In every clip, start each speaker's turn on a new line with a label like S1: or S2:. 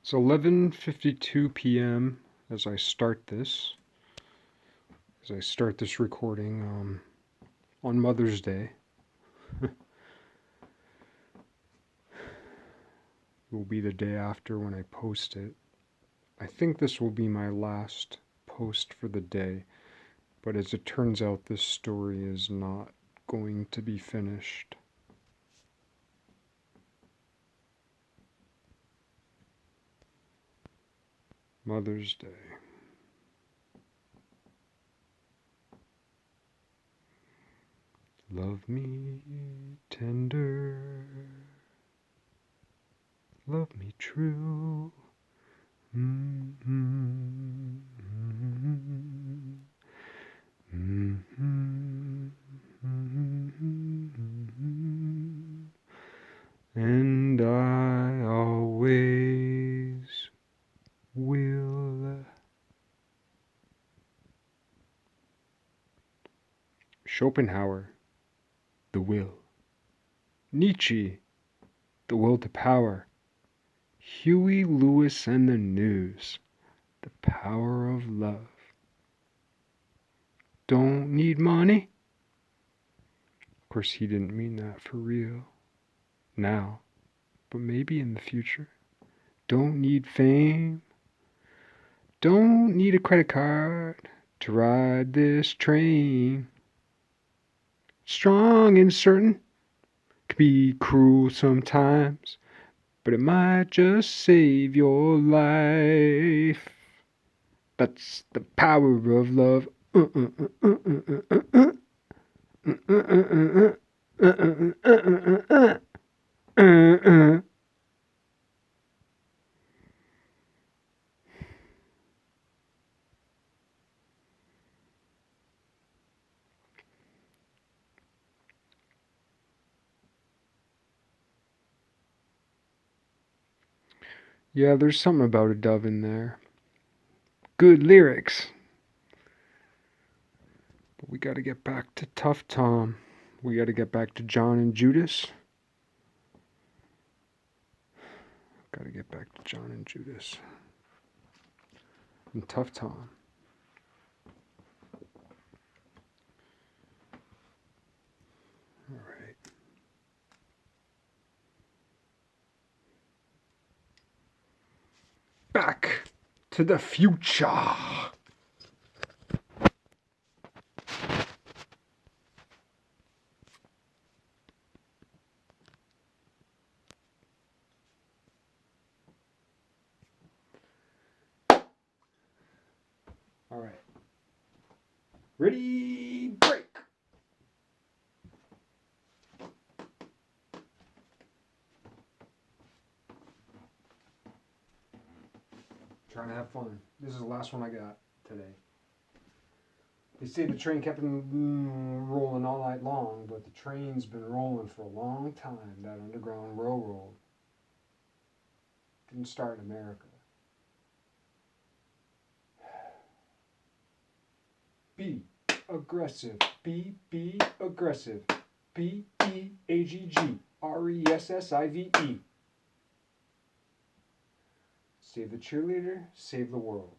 S1: It's 11:52 p.m. as I start this. Recording on Mother's Day. It will be the day after when I post it. I think this will be my last post for the day, but as it turns out, this story is not going to be finished. Mother's Day. Love me tender, love me true. Mm-hmm. Mm-hmm. Mm-hmm. And I always will. Schopenhauer, The Will. Nietzsche, The Will to Power. Huey Lewis and the News, The Power of Love. Don't need money? Of course, he didn't mean that for real. Now, but maybe in the future. Don't need fame. Don't need a credit card to ride this train. Strong and certain, can be cruel sometimes, but it might just save your life. That's the power of love. Yeah, there's something about a dove in there. Good lyrics. But we gotta get back to Tough Tom. We gotta get back to John and Judas. Gotta get back to John and Judas. And Tough Tom. Alright. Back to the future. Alright. Ready, break! Trying to have fun. This is the last one I got today. They say the train kept rolling all night long, but the train's been rolling for a long time. That Underground Railroad didn't start in America. Be aggressive. Be aggressive. BEAGGRESSIVE. Save the cheerleader, save the world.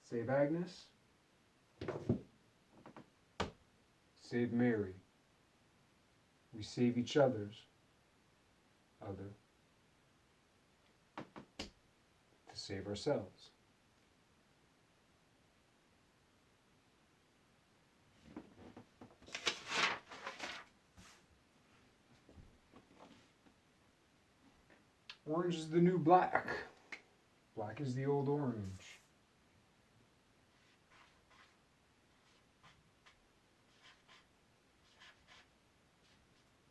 S1: Save Agnes. Save Mary. We save each other's other to save ourselves. Orange is the new black. Black is the old orange.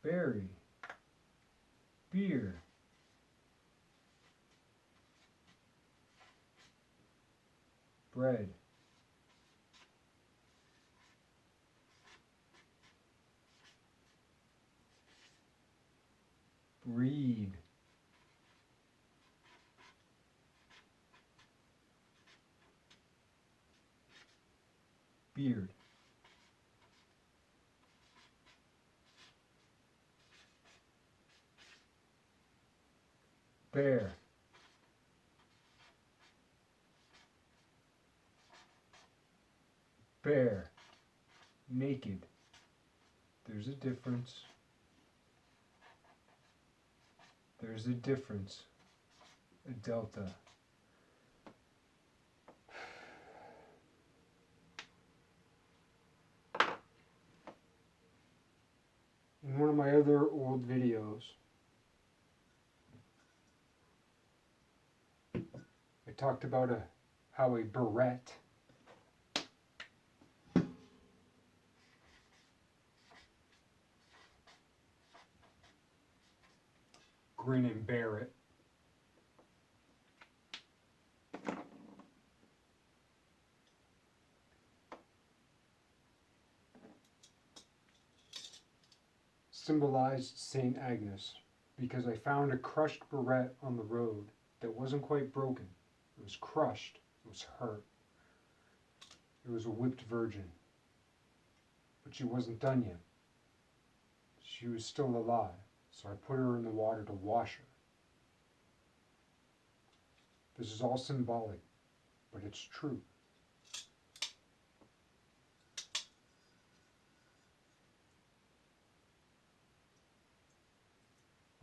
S1: Berry. Beer. Bread. Breed. Beard. Bare. Bare. Naked. There's a difference. There's a difference. A delta. In one of my other old videos, I talked about how a barrette grin and bear it. Symbolized St. Agnes because I found a crushed barrette on the road that wasn't quite broken. It was crushed. It was hurt. It was a whipped virgin. But she wasn't done yet. She was still alive, so I put her in the water to wash her. This is all symbolic, but it's true.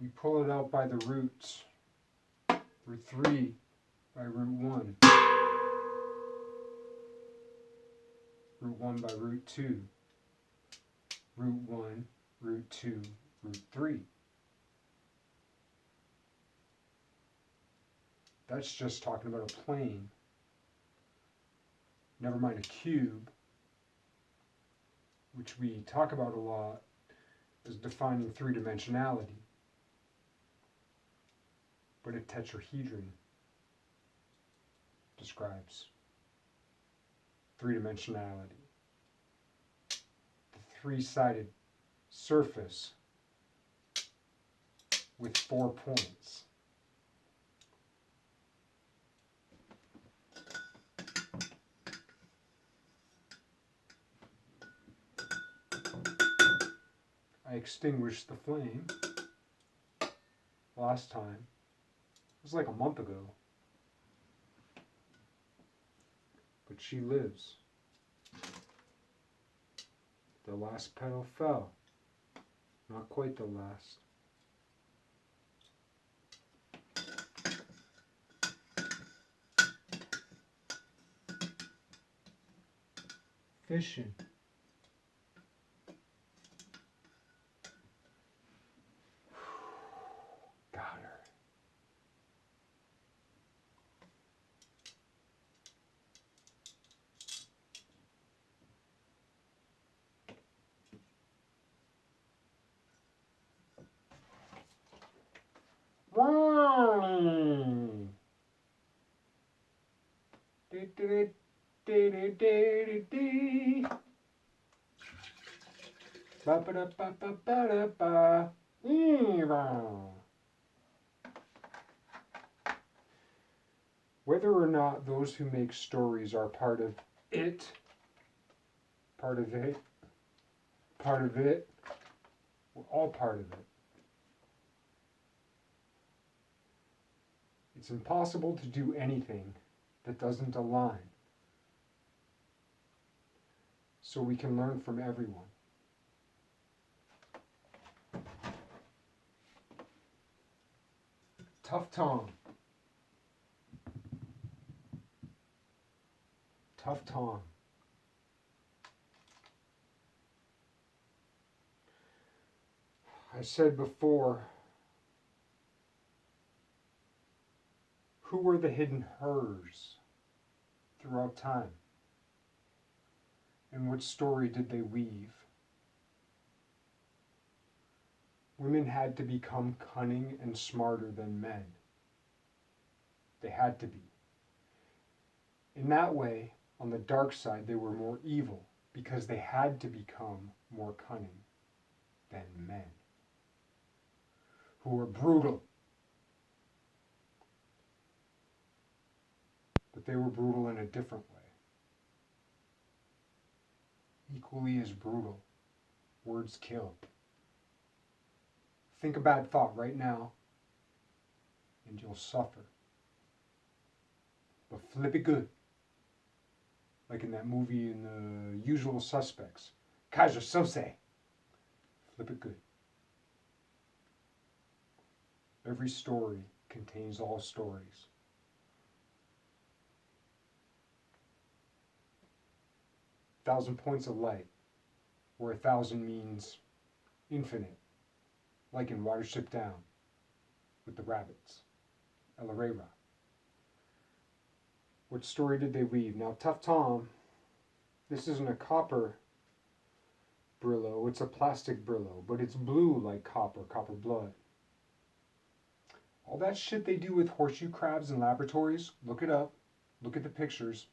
S1: We pull it out by the roots. Root 3 by root 1. Root 1 by root 2. Root 1, root 2, root 3. That's just talking about a plane. Never mind a cube, which we talk about a lot as defining three-dimensionality. But a tetrahedron describes three-dimensionality. The three-sided surface with 4 points. I extinguished the flame last time. It was like a month ago. But she lives. The last petal fell. Not quite the last. Fishing. Got her. Whether or not those who make stories are part of it, we're all part of it. It's impossible to do anything that doesn't align. So we can learn from everyone. Tough Tom. Tough Tom. I said before, who were the hidden hers throughout time? And what story did they weave? Women had to become cunning and smarter than men. They had to be. In that way, on the dark side, they were more evil because they had to become more cunning than men, who were brutal. But they were brutal in a different way. Equally as brutal. Words kill. Think a bad thought right now, and you'll suffer. But flip it good. Like in that movie in The Usual Suspects. Kaiser Sose. Flip it good. Every story contains all stories. Thousand points of light, where 1,000 means infinite, like in Watership Down with the rabbits, El Herrera. What story did they weave? Now, Tough Tom, this isn't a copper Brillo, it's a plastic Brillo, but it's blue like copper blood. All that shit they do with horseshoe crabs in laboratories, look it up, look at the pictures.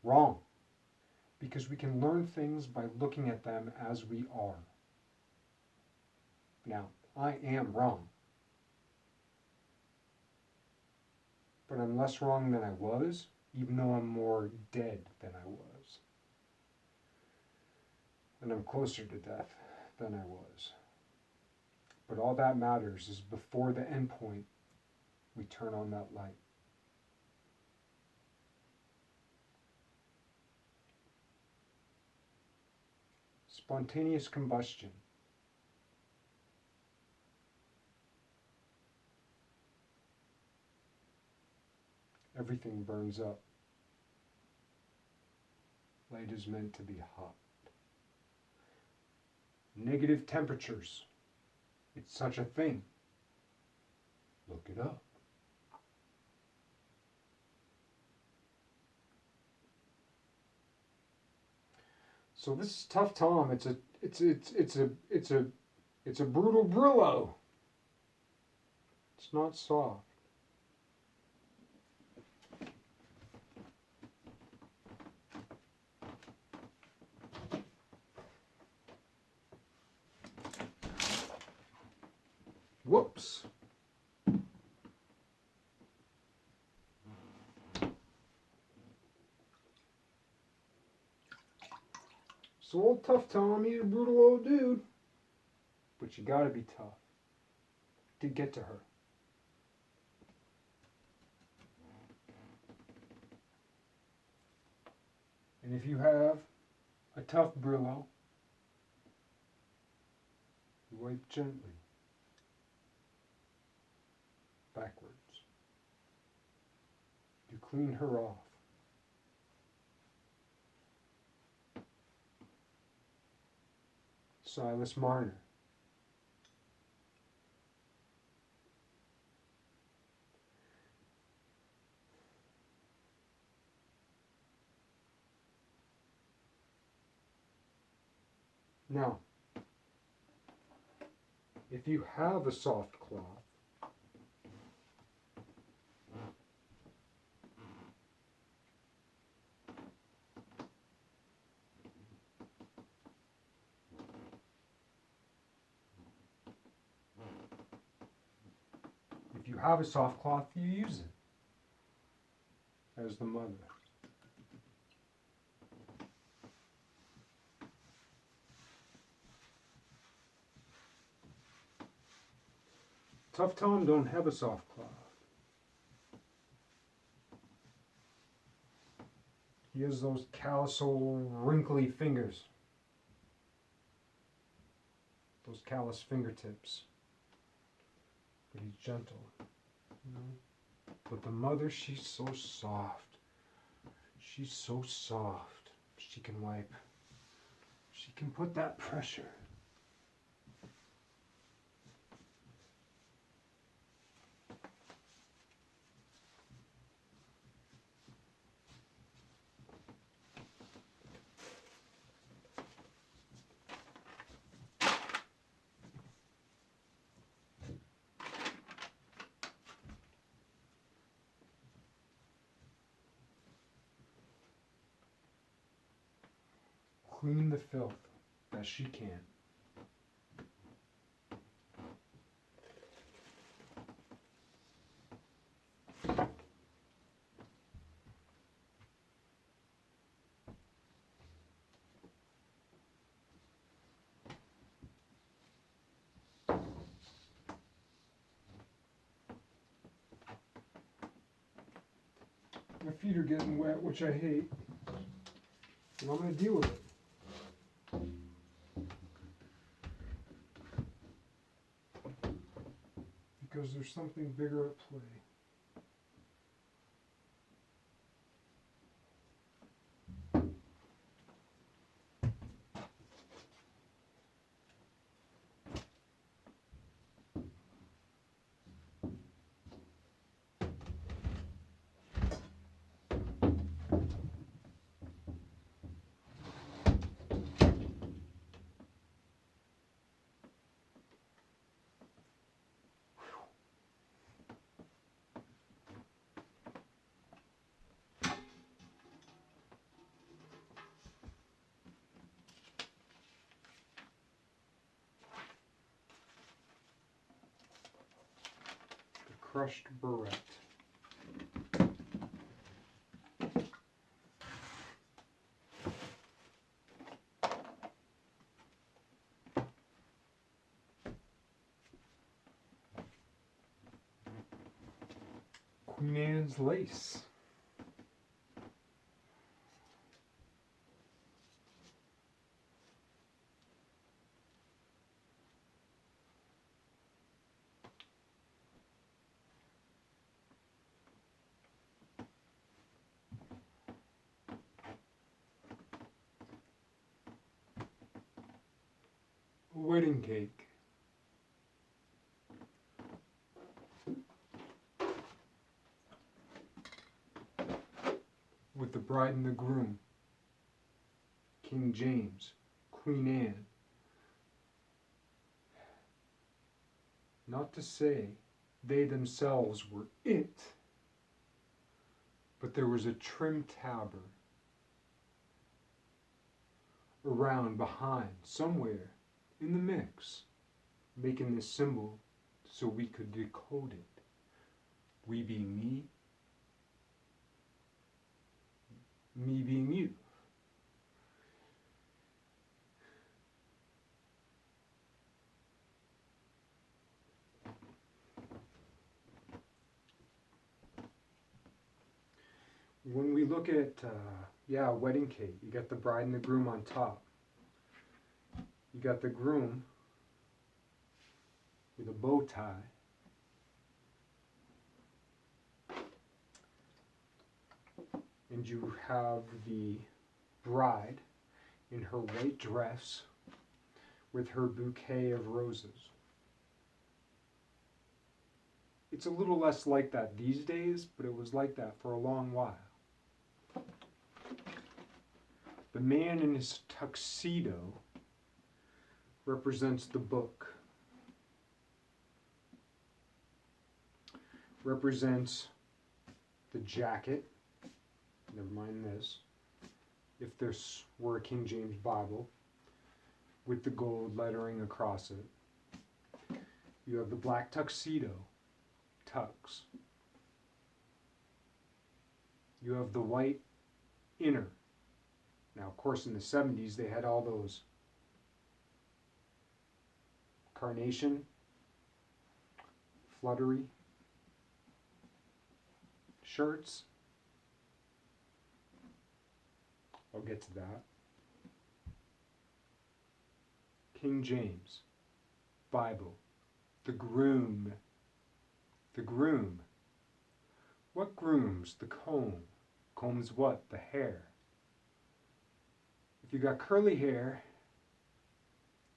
S1: Wrong. Because we can learn things by looking at them as we are. Now, I am wrong. But I'm less wrong than I was, even though I'm more dead than I was. And I'm closer to death than I was. But all that matters is before the end point, we turn on that light. Spontaneous combustion. Everything burns up. Light is meant to be hot. Negative temperatures. It's such a thing. Look it up. So this is Tough Tom. It's a brutal Brillo. It's not soft. Whoops. So old Tough Tom, he's a brutal old dude. But you gotta be tough to get to her. And if you have a tough Brillo, you wipe gently backwards. You clean her off. Silas Marner. Now, if you have a soft cloth, you use it as the mother. Tough Tom don't have a soft cloth. He has those callous old wrinkly fingers. Those callous fingertips. But he's gentle. You know? But the mother, she's so soft. She's so soft. She can wipe. She can put that pressure. Clean the filth best she can. feet are getting wet, which I hate. And I'm going to deal with it. Because there's something bigger at play. Crushed barrette. Queen Anne's lace. Wedding cake. With the bride and the groom. King James, Queen Anne. Not to say they themselves were it, but there was a trim tabard around behind, somewhere in the mix, making this symbol so we could decode it. We being me, me being you. When we look at, wedding cake, you got the bride and the groom on top. You got the groom with a bow tie. And you have the bride in her white dress with her bouquet of roses. It's a little less like that these days, but it was like that for a long while. The man in his tuxedo represents the book, represents the jacket, never mind this, if this were a King James Bible, with the gold lettering across it. You have the black tuxedo, tux. You have the white inner. Now, of course, in the 70s, they had all those carnation, fluttery shirts. I'll get to that. King James, Bible, the groom. The groom. What grooms? The comb. Combs what? The hair. If you got curly hair,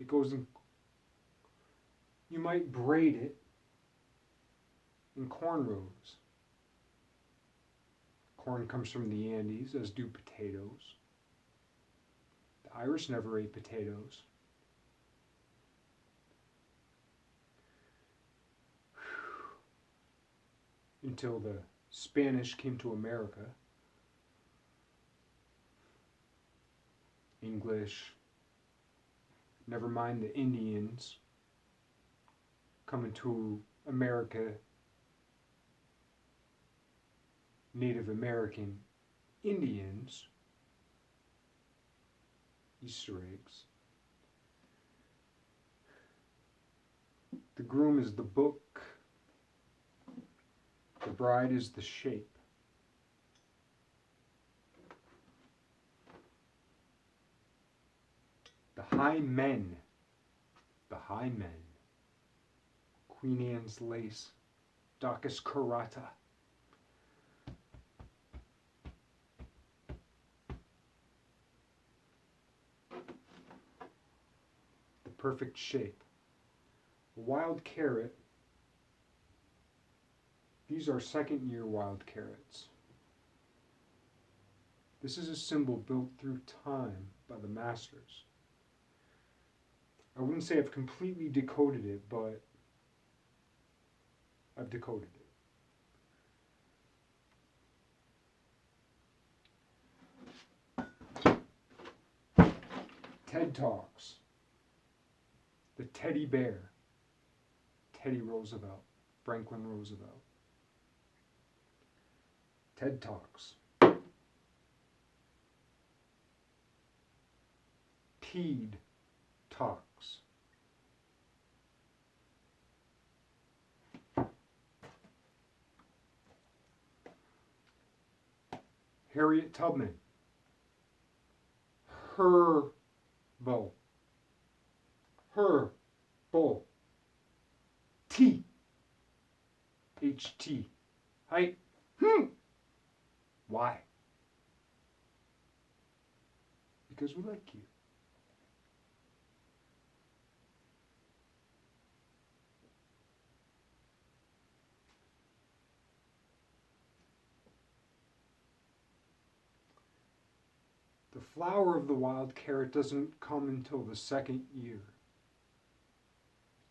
S1: it goes in, you might braid it in cornrows. Corn comes from the Andes, as do potatoes. The Irish never ate potatoes. Until the Spanish came to America. English, never mind the Indians coming to America, Native American Indians, Easter eggs. The groom is the book, the bride is the shape. The high men. The high men. Queen Anne's lace. Daucus carota. The perfect shape. A wild carrot. These are second year wild carrots. This is a symbol built through time by the masters. I wouldn't say I've completely decoded it, but I've decoded it. TED Talks. The teddy bear. Teddy Roosevelt. Franklin Roosevelt. TED Talks. Teed Talks. Harriet Tubman. Herbal. Herbal. T. HT. Height. Why? Because we like you. The flower of the wild carrot doesn't come until the second year,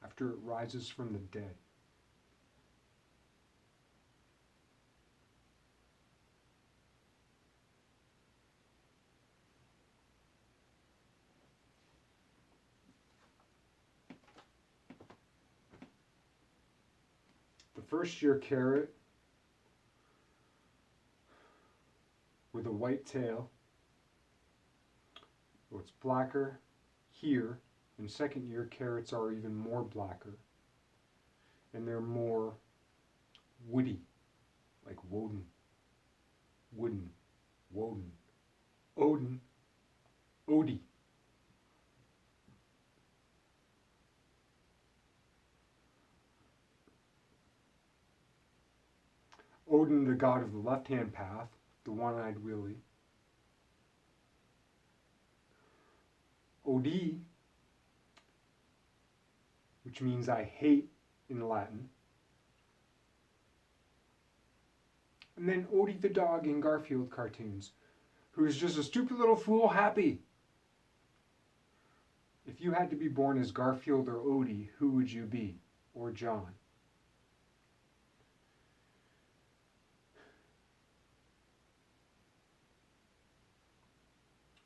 S1: after it rises from the dead. The first year carrot with a white tail. So it's blacker here, and second year carrots are even more blacker. And they're more woody, like Woden. Wooden, Woden, Odin, Odie. Odin, the god of the left-hand path, the one-eyed Willie. Odi, which means I hate in Latin. And then Odie the dog in Garfield cartoons, who is just a stupid little fool happy. If you had to be born as Garfield or Odie, who would you be? Or John?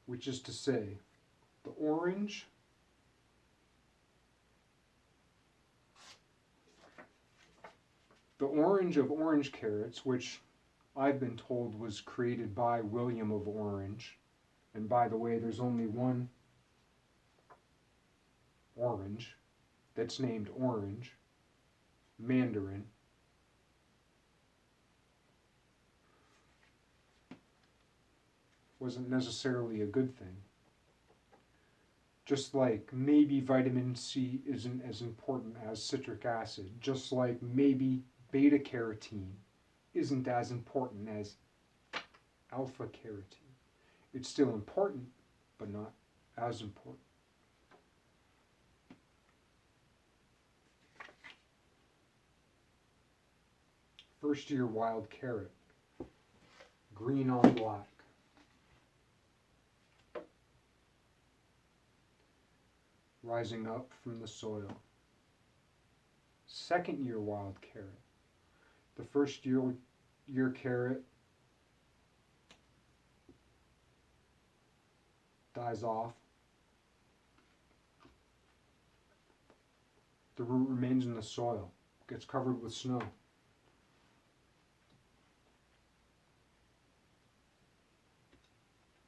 S1: Which is to say, the orange of orange carrots, which I've been told was created by William of Orange. And by the way, there's only one orange that's named Orange, Mandarin. Wasn't necessarily a good thing. Just like maybe vitamin C isn't as important as citric acid, just like maybe beta carotene isn't as important as alpha carotene. It's still important, but not as important. First year wild carrot, green on black. Rising up from the soil. Second year wild carrot. The first year carrot dies off. The root remains in the soil, gets covered with snow.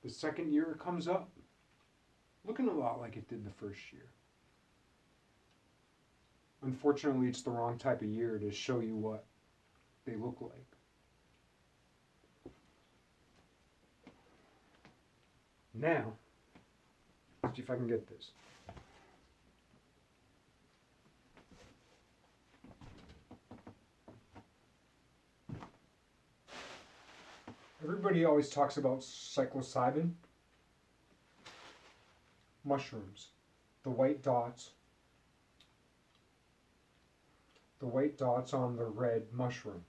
S1: The second year it comes up, looking a lot like it did the first year. Unfortunately, it's the wrong type of year to show you what they look like. Now, See if I can get this. Everybody always talks about psilocybin. Mushrooms. The white dots on the red mushroom.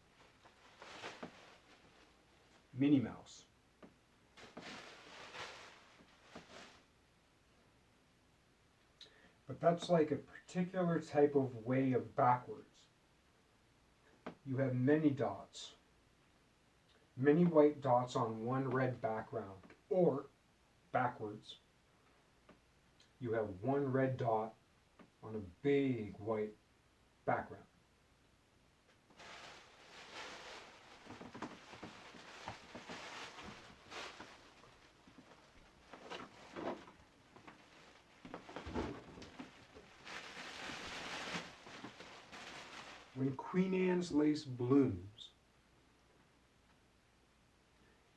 S1: Minnie Mouse. But that's like a particular type of way of backwards. You have many dots, many white dots on one red background, or backwards, you have one red dot on a big white background. When Queen Anne's lace blooms,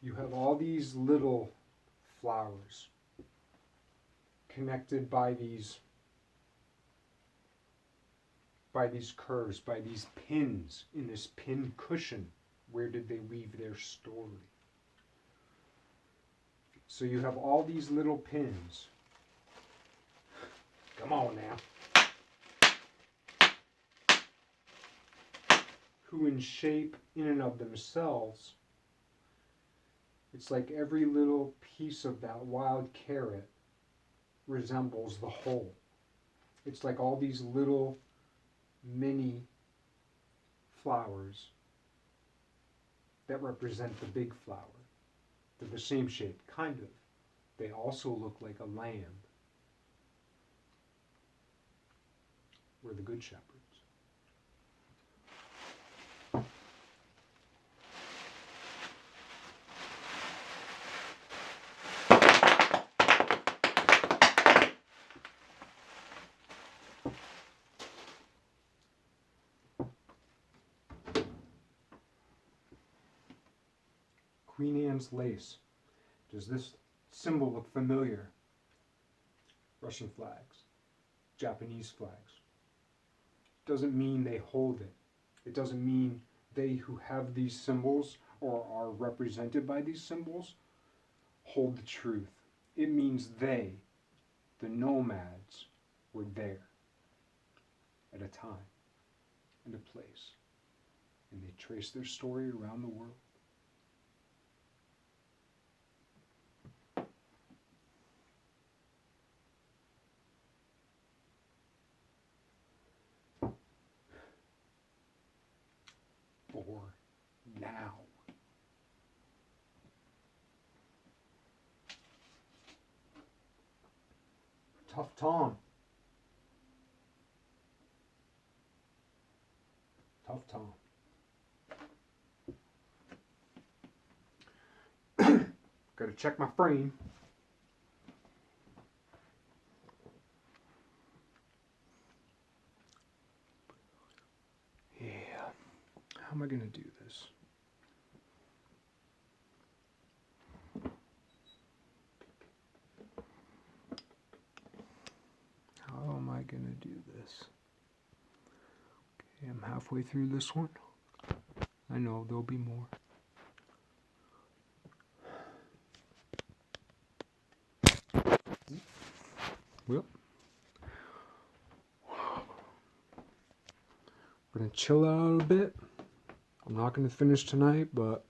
S1: you have all these little flowers connected by these curves, by these pins in this pin cushion. Where did they weave their story? So you have all these little pins. Come on now. Who in shape, in and of themselves, it's like every little piece of that wild carrot resembles the whole. It's like all these little mini flowers that represent the big flower. They're the same shape, kind of. They also look like a lamb. We're the good shepherds. Queen Anne's lace. Does this symbol look familiar? Russian flags, Japanese flags. Doesn't mean they hold it. It doesn't mean they who have these symbols or are represented by these symbols hold the truth. It means they, the nomads, were there at a time and a place, and they traced their story around the world. For now. Tough Tom. Tough Tom. Gotta check my frame. Yeah. How am I gonna do this? How am I gonna do this? Okay, I'm halfway through this one. I know there'll be more. Well, we're gonna chill out a little bit. I'm not gonna finish tonight, but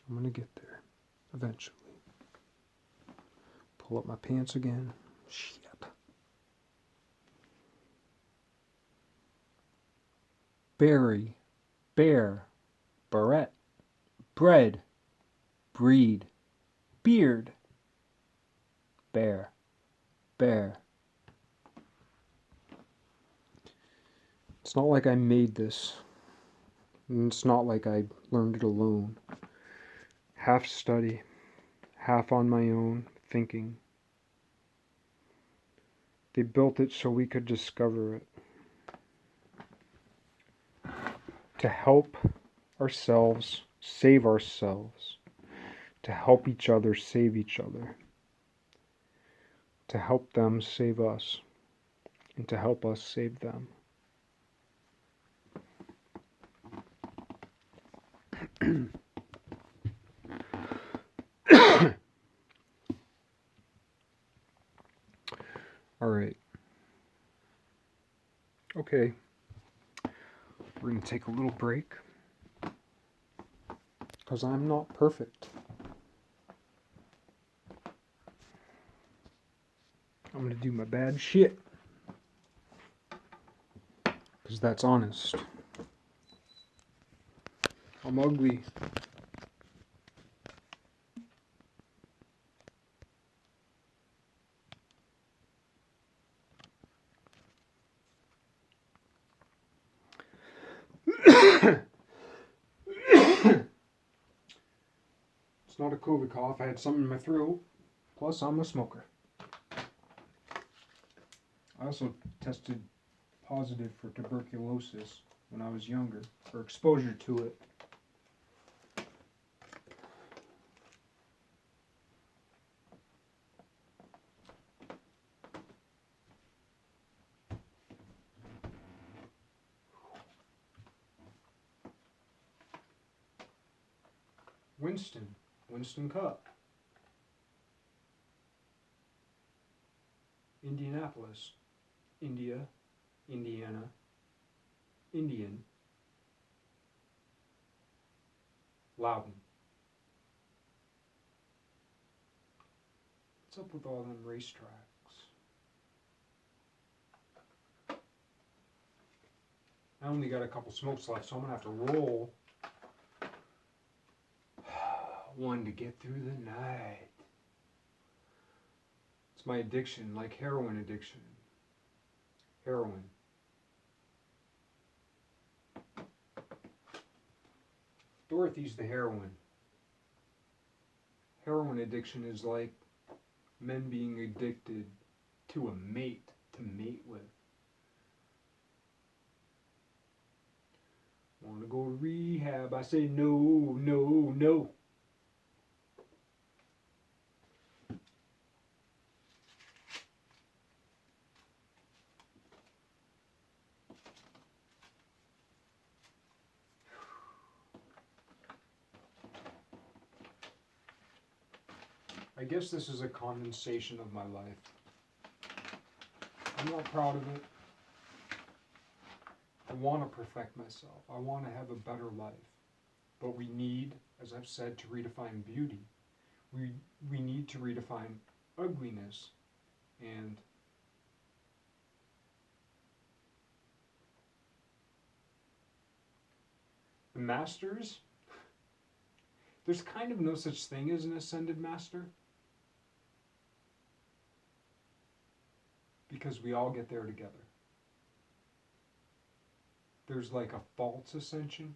S1: I'm gonna get there eventually. Pull up my pants again. Shit. Berry, bear, barrette, bread, breed, beard, bear, bear. It's not like I made this. And it's not like I learned it alone. Half study, half on my own thinking. They built it so we could discover it. To help ourselves save ourselves. To help each other save each other. To help them save us. And to help us save them. All right. Okay. We're going to take a little break. Because I'm not perfect. I'm going to do my bad shit. Because that's honest. I'm ugly. It's not a COVID cough. I had something in my throat. Plus, I'm a smoker. I also tested positive for tuberculosis when I was younger, or exposure to it. Winston Cup. Indianapolis, India, Indiana, Indian, Loudon. What's up with all them racetracks? I only got a couple smokes left, so I'm going to have to roll one to get through the night. It's my addiction, like heroin addiction. Heroin. Dorothy's the heroine. Heroin addiction is like men being addicted to a mate to mate with. Want to go to rehab? I say no, no, no. I guess this is a condensation of my life. I'm not proud of it. I want to perfect myself. I want to have a better life. But we need, as I've said, to redefine beauty. We need to redefine ugliness. And the masters, there's kind of no such thing as an ascended master. Because we all get there together. There's like a false ascension.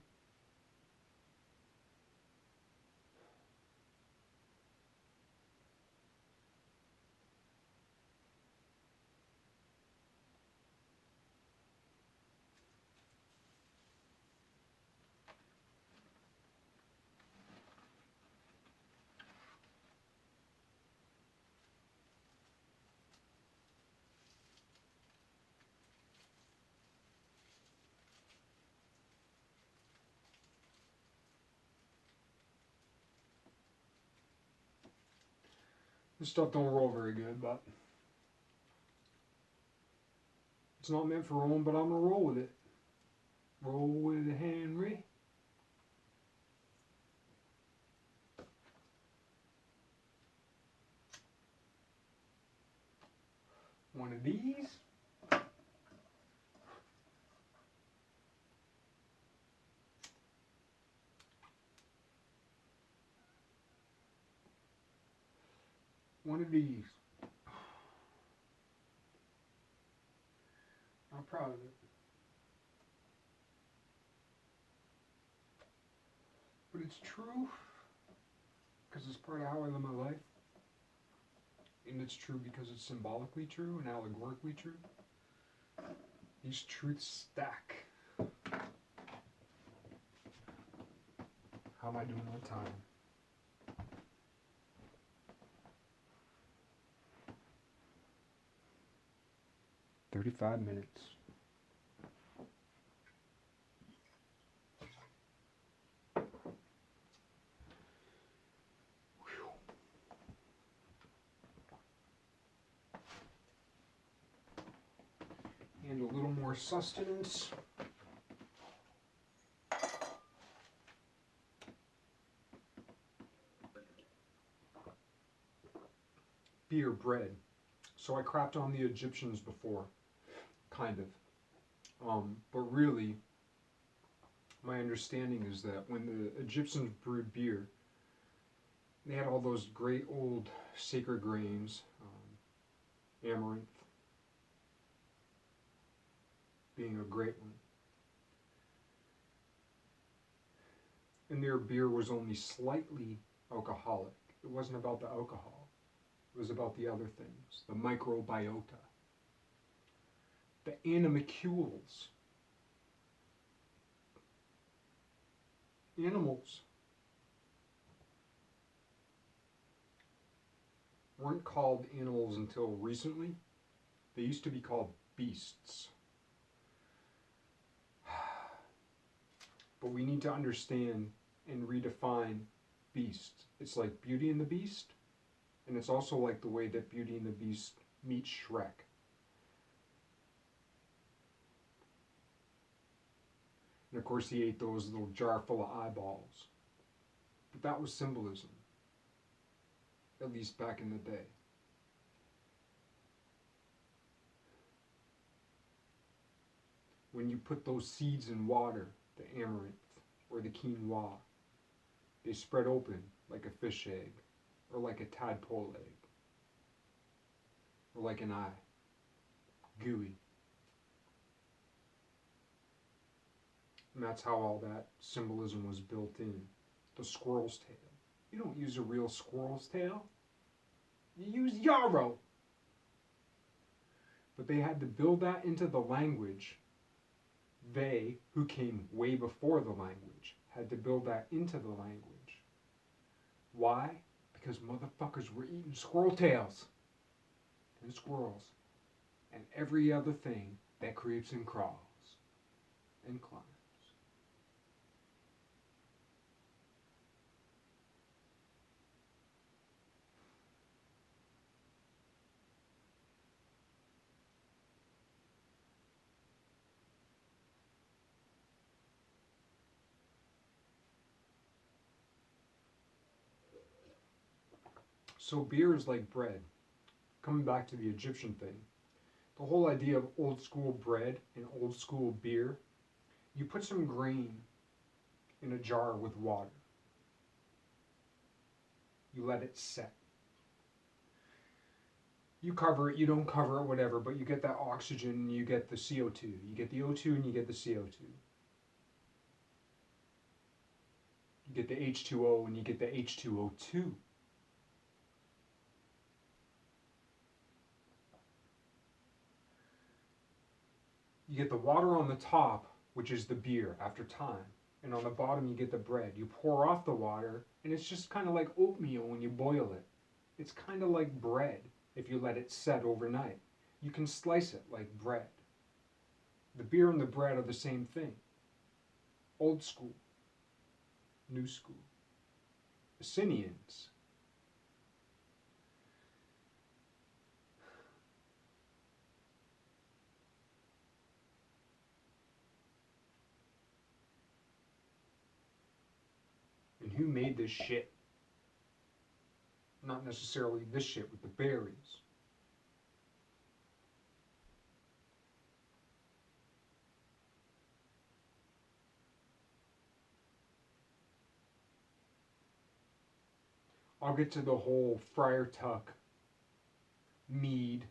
S1: This stuff don't roll very good, but it's not meant for rolling, but I'm gonna roll with it. Roll with it, Henry. One of these. One of these. I'm proud of it. But it's true, because it's part of how I live my life. and it's true because it's symbolically true and allegorically true. These truths stack. How am I doing on time? "35 minutes. And a little more sustenance. Beer, bread. So I crapped on the Egyptians before, kind of. But really, my understanding is that when the Egyptians brewed beer, they had all those great old sacred grains, amaranth being a great one. And their beer was only slightly alcoholic. It wasn't about the alcohol. It was about the other things, the microbiota, the animalcules. Animals weren't called animals until recently. They used to be called beasts. But we need to understand and redefine beast. It's like Beauty and the Beast, and it's also like the way that Beauty and the Beast meets Shrek. And of course he ate those little jar full of eyeballs. But that was symbolism, at least back in the day. When you put those seeds in water, the amaranth or the quinoa, they spread open like a fish egg, or like a tadpole egg, or like an eye, gooey. And that's how all that symbolism was built in. The squirrel's tail. You don't use a real squirrel's tail. You use yarrow. But they had to build that into the language. They, who came way before the language, had to build that into the language. Why? Because motherfuckers were eating squirrel tails and squirrels and every other thing that creeps and crawls and climbs. So beer is like bread. Coming back to the Egyptian thing, the whole idea of old school bread and old school beer, you put some grain in a jar with water. You let it set. You cover it, you don't cover it, whatever, but you get that oxygen and you get the CO2. You get the O2 and you get the CO2. You get the H2O and you get the H2O2. You get the water on the top, which is the beer after time. And on the bottom you get the bread. You pour off the water and it's just kind of like oatmeal when you boil it. It's kind of like bread if you let it set overnight. You can slice it like bread. The beer and the bread are the same thing. Old school, new school. Abyssinians. And who made this shit? Not necessarily this shit with the berries. I'll get to the whole Friar Tuck, Mead,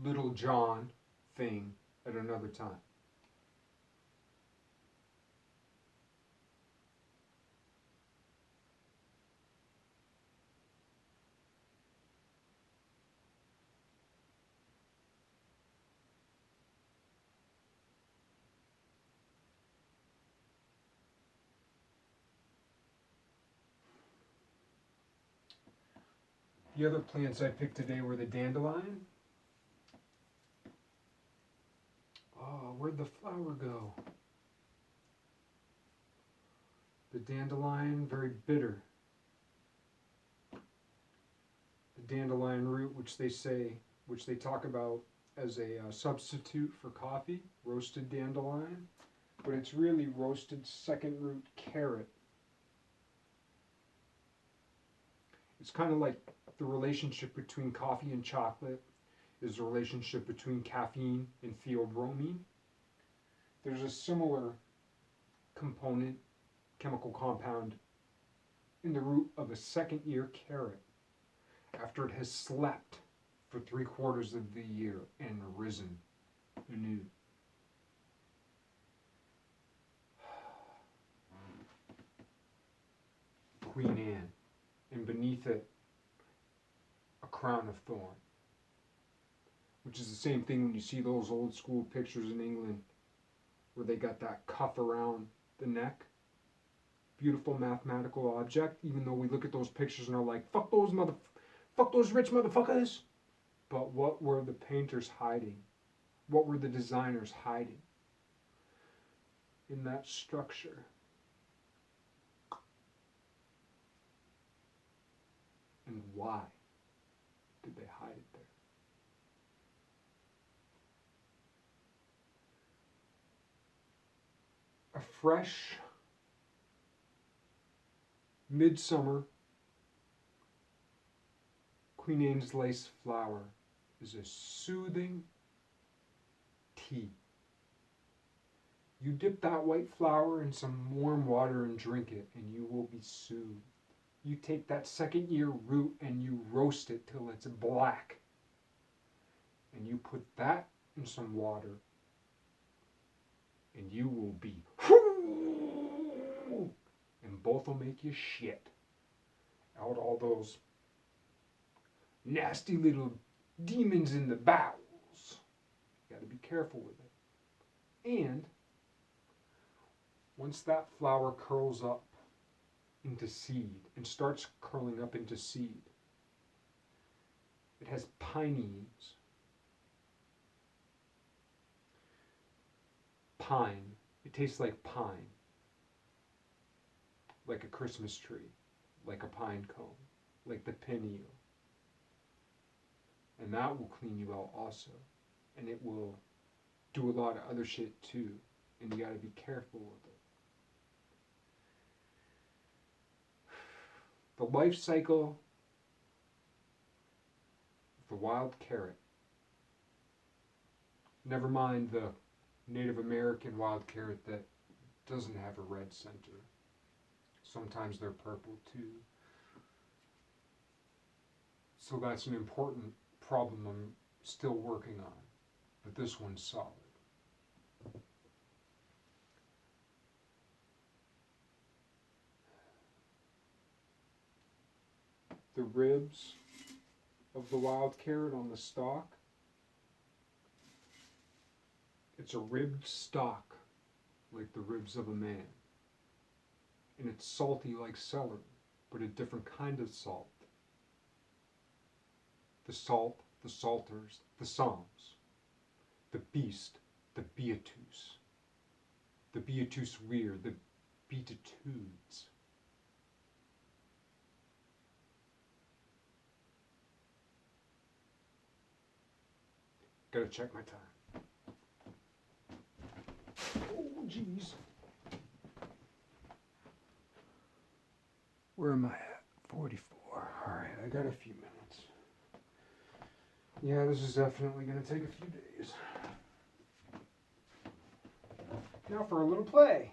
S1: Little John thing at another time. The other plants I picked today were the dandelion. Oh, where'd the flower go? The dandelion, very bitter. The dandelion root, which they talk about as a substitute for coffee, roasted dandelion, but it's really roasted second root carrot. It's kind of like the relationship between coffee and chocolate is the relationship between caffeine and theobromine. There's a similar component, chemical compound, in the root of a second year carrot after it has slept for 3/4 of the year and risen anew. Queen Anne, and beneath it, a crown of thorn, which is the same thing when you see those old school pictures in England where they got that cuff around the neck. Beautiful mathematical object, even though we look at those pictures and are like, fuck those rich motherfuckers. But what were the painters hiding? What were the designers hiding in that structure? And why did they hide it there? A fresh midsummer Queen Anne's lace flower is a soothing tea. You dip that white flower in some warm water and drink it, and you will be soothed. You take that second year root and you roast it till it's black. And you put that in some water, and you will be, and both will make you shit out all those nasty little demons in the bowels. You gotta be careful with it. And once that flower curls up into seed and starts curling up into seed, it has pinene. Pine. It tastes like pine. Like a Christmas tree. Like a pine cone. Like the pineal. And that will clean you out also. And it will do a lot of other shit too. And you gotta be careful with it. The life cycle of the wild carrot. Never mind the Native American wild carrot that doesn't have a red center. Sometimes they're purple too. So that's an important problem I'm still working on. But this one's solid. The ribs of the wild carrot on the stalk. It's a ribbed stalk, like the ribs of a man. And it's salty like celery, but a different kind of salt. The salt, the salters, the psalms, the beast, the beatus, the beatus vir, the beatitudes. Gotta check my time. Oh, jeez. Where am I at? 44. Alright, I got a few minutes. Yeah, this is definitely going to take a few days. Now for a little play.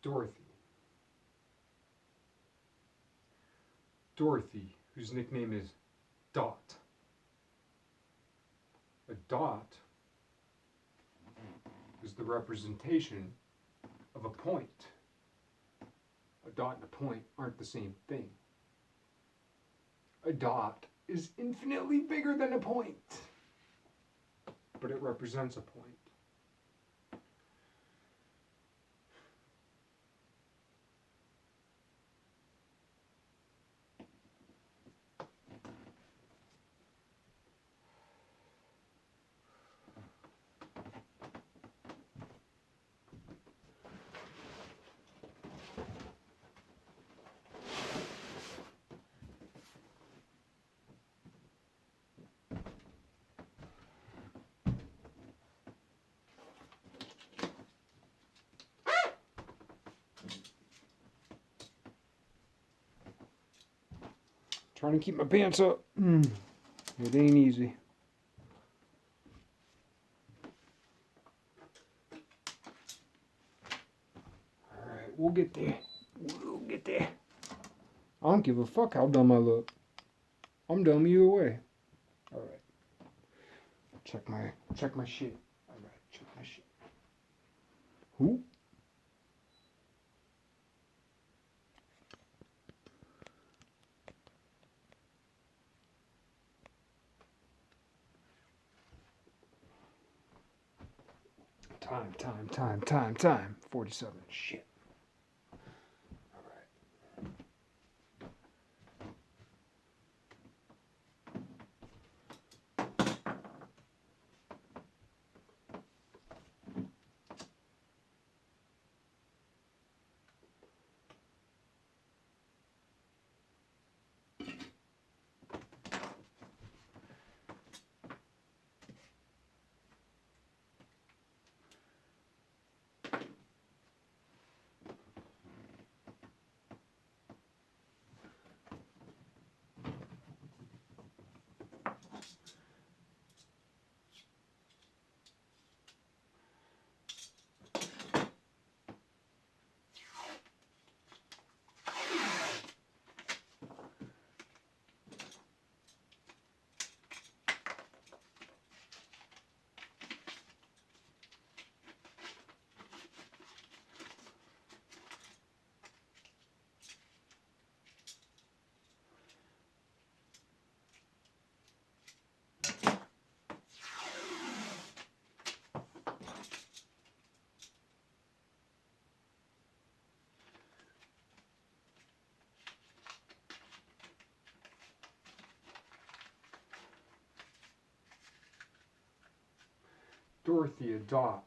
S1: Dorothy, Dorothy, whose nickname is Dot. A dot is the representation of a point. A dot and a point aren't the same thing. A dot is infinitely bigger than a point, but it represents a point. Trying to keep my pants up. It ain't easy. Alright, we'll get there. We'll get there. I don't give a fuck how dumb I look. I'm dumb either way. Alright. Check my shit. Alright, check my shit. Who? Time. 47. Shit. Alright. Dorothy, a dot.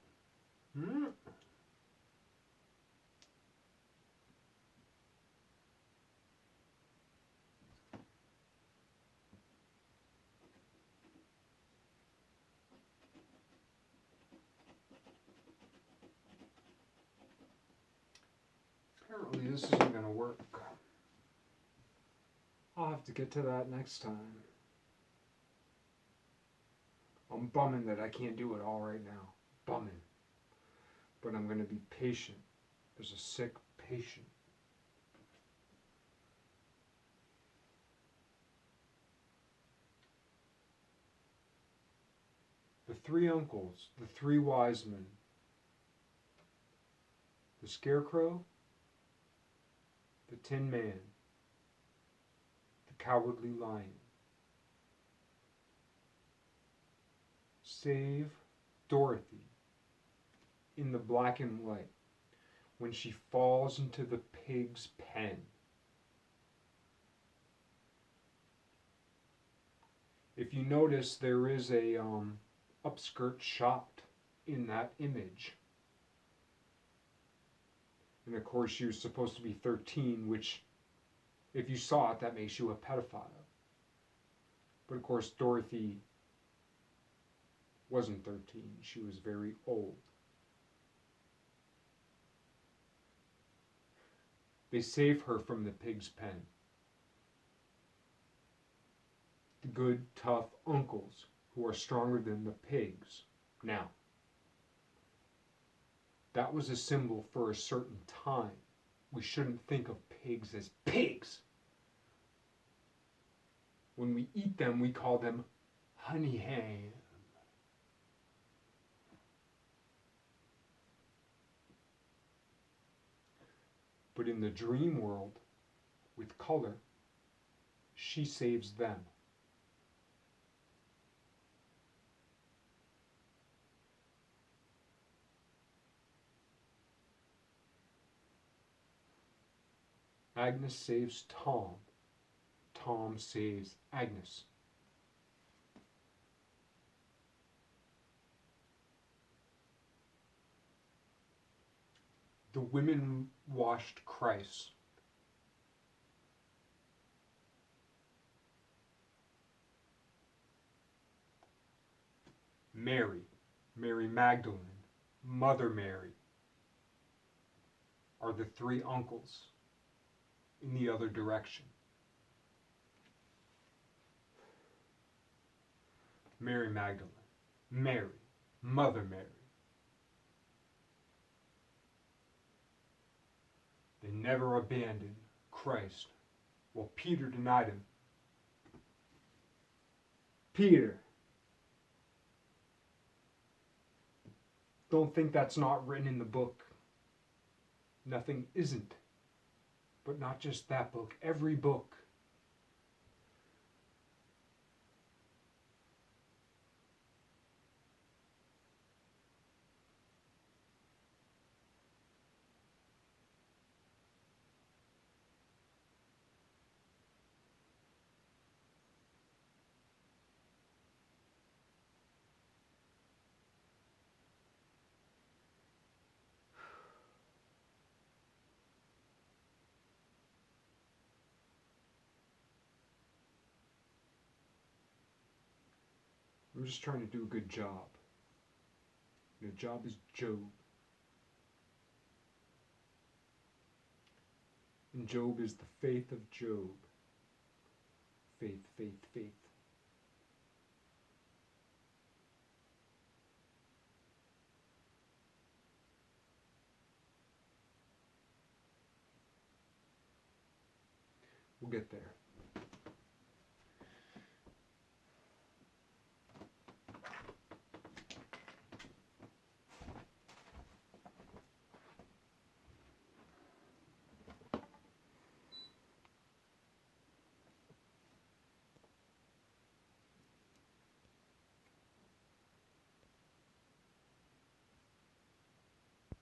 S1: Apparently this isn't going to work. I'll have to get to that next time. I'm bumming that I can't do it all right now. Bumming. But I'm going to be patient. There's a sick patient. The three uncles, the three wise men, the scarecrow, the tin man, the cowardly lion. Save Dorothy in the black and white when she falls into the pig's pen. If you notice, there is a upskirt shot in that image. And of course she was supposed to be 13, which if you saw it, that makes you a pedophile. But of course Dorothy wasn't 13. She was very old. They save her from the pig's pen. The good, tough uncles who are stronger than the pigs. Now, that was a symbol for a certain time. We shouldn't think of pigs as pigs. When we eat them, we call them honey ham. But in the dream world, with color, she saves them. Agnes saves Tom. Tom saves Agnes. The women washed Christ. Mary, Mary Magdalene, Mother Mary are the three uncles in the other direction. Mary Magdalene, Mary, Mother Mary. They never abandoned Christ. Well, Peter denied him. Peter, don't think that's not written in the book. Nothing isn't. But not just that book, every book. I'm just trying to do a good job. The job is Job. And Job is the faith of Job. Faith, faith, faith. We'll get there.